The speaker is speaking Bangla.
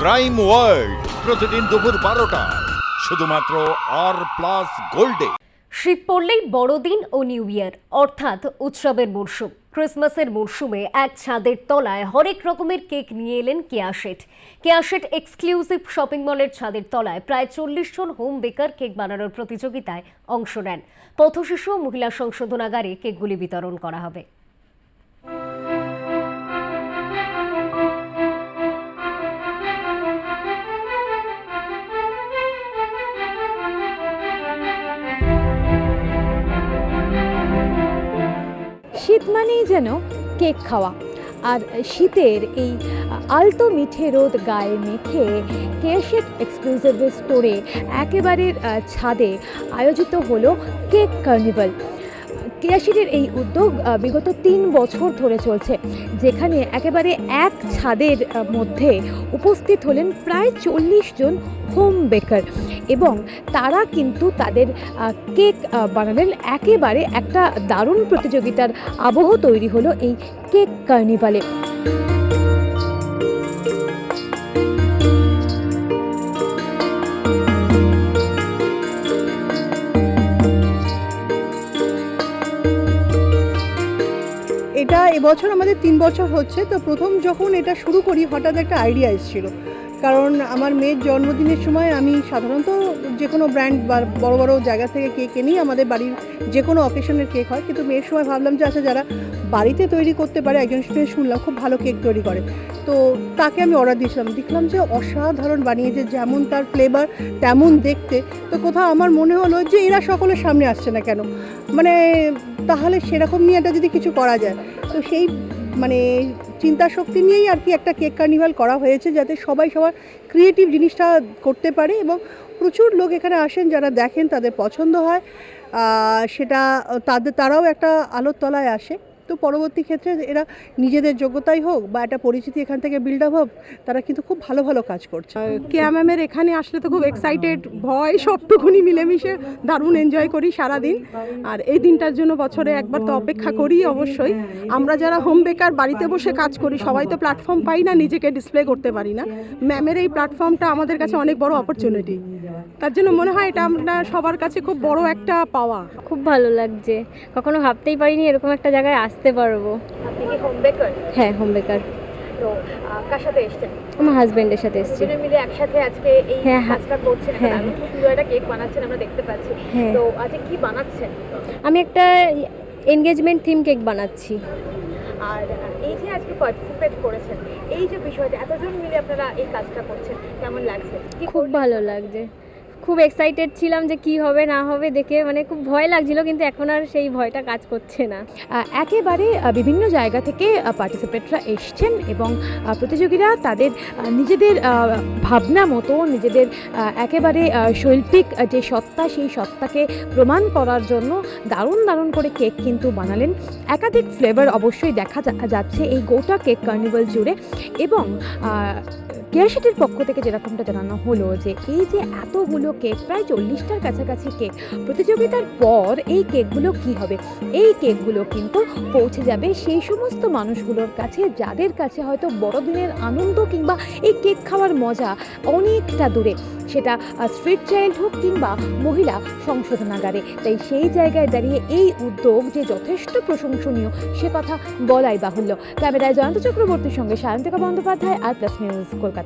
ক্রাইম ওয়ার্ল্ড প্রতিদিন দুপুর 12টায় শুধুমাত্র R+ গোল্ডে। শীত পড়লেই বড়দিন ও নিউ ইয়ার অর্থাৎ উৎসবের মরশুম। ক্রিসমাসের মরশুমে এক ছাদের তলায় হরেক রকমের কেক নিয়ে এলেন কেয়া শেঠ। কেয়া শেঠ এক্সক্লুসিভ শপিং মলের ছাদের তলায় প্রায় 40 জন হোম বেকার কেক বানানোর প্রতিযোগিতায় অংশ নেন। পথশিশু মহিলা সংশোধনাগারে কেকগুলি বিতরণ করা হবে। শীত মানেই যেন কেক খাওয়া, আর শীতের এই আলতো মিঠে রোদ গায়ে মেখে কেয়া শেঠ এক্সক্লুসিভ স্টোরে একেবারে ছাদে আয়োজিত হলো কেক কার্নিভাল। কেয়া শেঠের এই উদ্যোগ বিগত 3 বছর ধরে চলছে, যেখানে একেবারে এক ছাদের মধ্যে উপস্থিত হলেন প্রায় 40 জন হোম বেকার, এবং তারা কিন্তু তাদের কেক বানালেন। একেবারে একটা দারুণ প্রতিযোগিতার আবহ তৈরি হলো এই কেক কার্নিভালে। এটা এবছর আমাদের 3 বছর হচ্ছে। তো প্রথম যখন এটা শুরু করি হঠাৎ একটা আইডিয়া এসেছিল, কারণ আমার মেয়ের জন্মদিনের সময় আমি সাধারণত যে কোনো ব্র্যান্ড বা বড় বড় জায়গা থেকে কেক এনি আমাদের বাড়ির যে কোনো অকেশনের কেক হয়, কিন্তু মেয়ের সময় ভাবলাম যে আচ্ছা যারা বাড়িতে তৈরি করতে পারে, একজন স্টুডেন্ট শুনলাম খুব ভালো কেক তৈরি করে, তো তাকে আমি অর্ডার দিয়েছিলাম। দেখলাম যে অসাধারণ বানিয়েছে, যেমন তার ফ্লেভার তেমন দেখতে। তো কোথাও আমার মনে হলো যে এরা সকলের সামনে আসছে না কেন, মানে তাহলে সেরকম নিয়ে এটা যদি কিছু করা যায়। তো সেই মানে চিন্তা শক্তি নিয়েই আর কি একটা কেক কার্নিভাল করা হয়েছে, যাতে সবাই সবার ক্রিয়েটিভ জিনিসটা করতে পারে, এবং প্রচুর লোক এখানে আসেন যারা দেখেন, তাদের পছন্দ হয়, সেটা তারাও একটা আলোর তলায় আসে। তো পরবর্তী ক্ষেত্রে এরা নিজেদের যোগ্যতাই হোক বা একটা পরিচিতি এখান থেকে বিল্ড আপ হোক, তারা কিন্তু খুব ভালো ভালো কাজ করছে। কেয়া ম্যামের এখানে আসলে তো খুব এক্সাইটেড, ভয় সবটুকুনি মিলেমিশে দারুণ এনজয় করি সারাদিন। আর এই দিনটার জন্য বছরে একবার তো অপেক্ষা করি অবশ্যই। আমরা যারা হোম বেকার বাড়িতে বসে কাজ করি, সবাই তো প্ল্যাটফর্ম পাই না, নিজেকে ডিসপ্লে করতে পারি না। ম্যামের এই প্ল্যাটফর্মটা আমাদের কাছে অনেক বড় অপরচুনিটি, তার জন্য মনে হয় এটা আমরা সবার কাছে খুব বড় একটা পাওয়া। খুব ভালো লাগছে, কখনো ভাবতেই পারিনি এরকম একটা জায়গায় আসতে পারবো। আপনি কি হোম বেকার? হ্যাঁ, হোম বেকার। তো কার সাথে এসেছেন? আমার হাজবেন্ডের সাথে এসেছি। দুজনে মিলে একসাথে আজকে এই কাজটা করছেন। হ্যাঁ, খুব সুন্দর একটা কেক বানাচ্ছেন, আমরা দেখতে পাচ্ছি। তো আজকে কি বানাচ্ছেন? আমি একটা এনগেজমেন্ট থিম কেক বানাচ্ছি। আর এই যে আজকে পার্টিসিপেট করেছেন, এই যে বিষয়টা এতজন মিলে আপনারা এই কাজটা করছেন, কেমন লাগছে? খুব ভালো লাগছে, খুব এক্সাইটেড ছিলাম যে কি হবে না হবে দেখে, মানে খুব ভয় লাগছিল, কিন্তু এখন আর সেই ভয়টা কাজ করছে না। একেবারে বিভিন্ন জায়গা থেকে পার্টিসিপেটরা এসছেন, এবং প্রতিযোগীরা তাদের নিজেদের ভাবনা মতো নিজেদের একেবারে শৈল্পিক যে সত্তা, সেই সত্তাকে প্রমাণ করার জন্য দারুণ দারুণ করে কেক কিন্তু বানালেন। একাধিক ফ্লেভার অবশ্যই দেখা যাচ্ছে এই গোটা কেক কার্নিভাল জুড়ে। এবং কেয়া শেঠের পক্ষ থেকে যেরকমটা জানানো হলো যে এই যে এতগুলো কেক, প্রায় 40টার কাছাকাছি কেক, প্রতিযোগিতার পর এই কেকগুলো কি হবে, এই কেকগুলো কিন্তু পৌঁছে যাবে সেই সমস্ত মানুষগুলোর কাছে যাদের কাছে হয়তো বড়দিনের আনন্দ কিংবা এই কেক খাওয়ার মজা অনেকটা দূরে, সেটা স্ট্রিট চাইল্ড হোক কিংবা মহিলা সংশোধনাগারে। তাই সেই জায়গায় দাঁড়িয়ে এই উদ্যোগ যে যথেষ্ট প্রশংসনীয়, সে কথা বলাই বাহুল্য। ক্যামেরায় জয়ন্ত চক্রবর্তীর সঙ্গে সায়ন্তিকা বন্দ্যোপাধ্যায়, R+ নিউজ, কলকাতা।